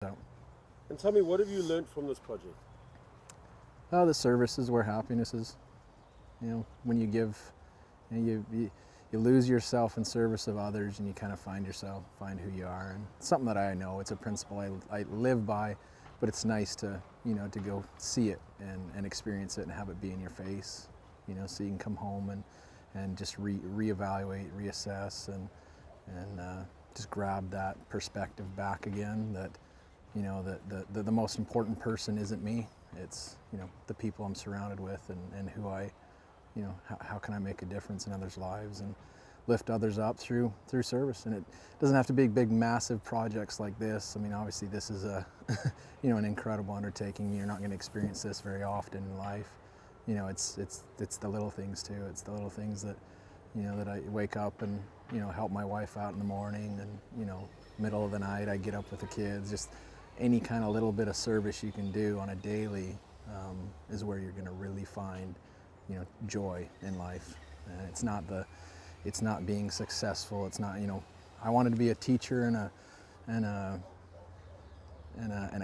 So, And tell me, what have you learned from this project? the service is where happiness is. When you give, you lose yourself in service of others, and you kind of find yourself, find who you are. And it's something that I know, it's a principle I live by, but it's nice to, to go see it and experience it and have it be in your face, so you can come home and just reevaluate, reassess, and just grab that perspective back again that, that the most important person isn't me. It's, the people I'm surrounded with and who I, how can I make a difference in others' lives and lift others up through service. And it doesn't have to be big, massive projects like this. I mean, obviously this is a, an incredible undertaking. You're not going to experience this very often in life. It's the little things too. It's the little things that, that I wake up and, help my wife out in the morning, and, middle of the night I get up with the kids. Just any kind of little bit of service you can do on a daily is where you're going to really find, joy in life. And it's not being successful. It's not, I wanted to be a teacher and a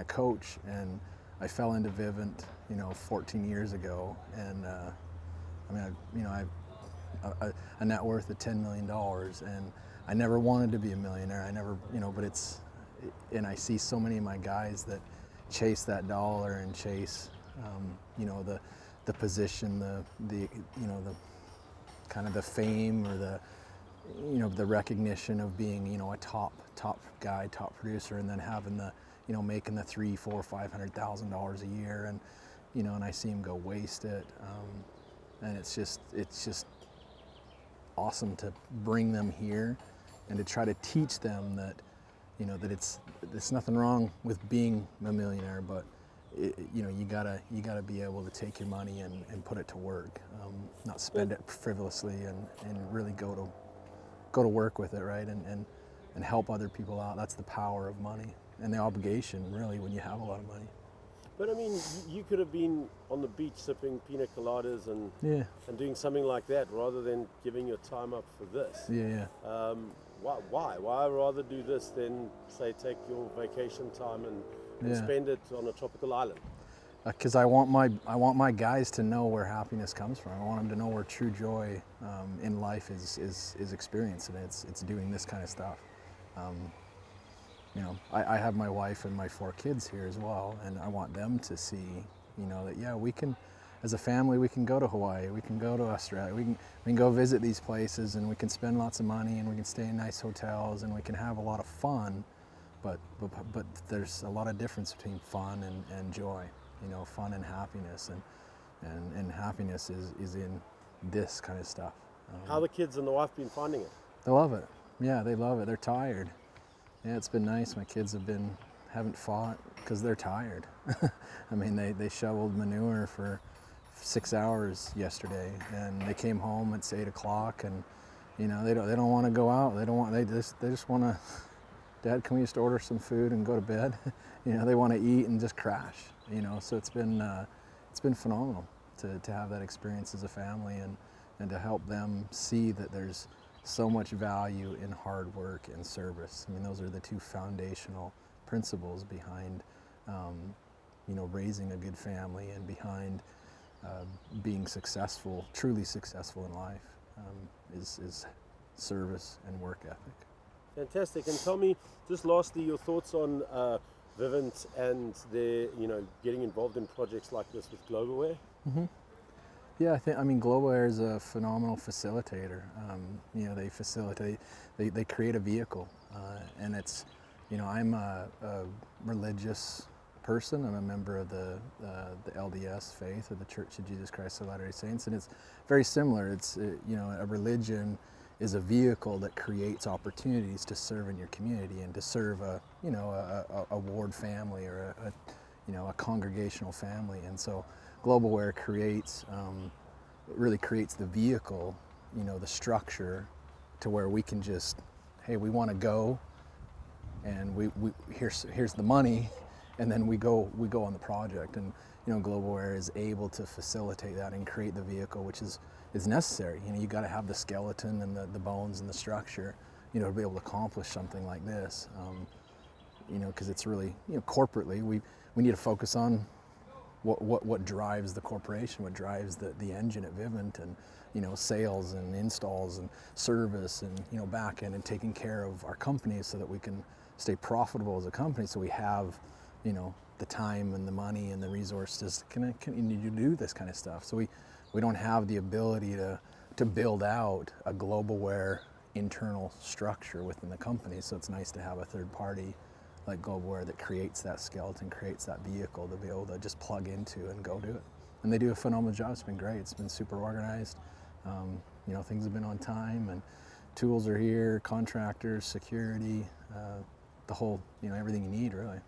coach, and I fell into Vivint, 14 years ago, and I a net worth of $10 million, and I never wanted to be a millionaire. I never, but and I see so many of my guys that chase that dollar and chase, the position, the kind of the fame, or the recognition of being, a top guy, top producer, and then having the, making the $300,000, $400,000, $500,000 a year, and, and I see them go waste it, and it's just awesome to bring them here and to try to teach them that, that it's nothing wrong with being a millionaire, but you gotta be able to take your money and put it to work, not spend it frivolously, and really go to work with it, right, and help other people out. That's the power of money and the obligation, really, when you have a lot of money. But I mean, you could have been on the beach sipping pina coladas and doing something like that, rather than giving your time up for this. Why rather do this than, say, take your vacation time and spend it on a tropical island? Because I want my guys to know where happiness comes from. I want them to know where true joy in life is experienced, and it's doing this kind of stuff. I have my wife and my 4 kids here as well, and I want them to see, that we can, as a family, we can go to Hawaii, we can go to Australia, we can go visit these places, and we can spend lots of money, and we can stay in nice hotels, and we can have a lot of fun, but there's a lot of difference between fun and joy, fun and happiness, and happiness is in this kind of stuff. How the kids and the wife been finding it? They love it. Yeah, they love it. They're tired. Yeah, it's been nice. My kids haven't fought because they're tired. I mean, they shoveled manure for 6 hours yesterday, and they came home at 8 o'clock, and they don't want to go out. They just want to. Dad, can we just order some food and go to bed? They want to eat and just crash. So it's been phenomenal to have that experience as a family, and to help them see that there's so much value in hard work and service. I mean, those are the 2 foundational principles behind, raising a good family, and behind being successful, truly successful in life, is service and work ethic. Fantastic. And tell me, just lastly, your thoughts on Vivint and their, getting involved in projects like this with Globalware. Mm-hmm. Yeah, Global Air is a phenomenal facilitator. They facilitate, they create a vehicle, and it's, I'm a religious person. I'm a member of the LDS faith, of the Church of Jesus Christ of Latter-day Saints, and it's very similar. It's, a religion is a vehicle that creates opportunities to serve in your community, and to serve a ward family, or a congregational family. And so Globalware really creates the vehicle, the structure, to where we can just, hey, we want to go, and here's the money, and then we go on the project. And Globalware is able to facilitate that and create the vehicle, which is necessary. You got to have the skeleton and the bones and the structure, to be able to accomplish something like this. you know, because it's really, you know, corporately we need to focus on what drives the corporation, what drives the engine at Vivint, and you know, sales and installs and service and, you know, back end and taking care of our companies so that we can stay profitable as a company, so we have, you know, the time and the money and the resources to continue to do this kind of stuff. So we don't have the ability to build out a globalware internal structure within the company. So it's nice to have a third party like globalware that creates that skeleton, creates that vehicle to be able to just plug into and go do it. And they do a phenomenal job. It's been great. It's been super organized. You know, things have been on time, and tools are here, contractors, security, the whole, you know, everything you need really.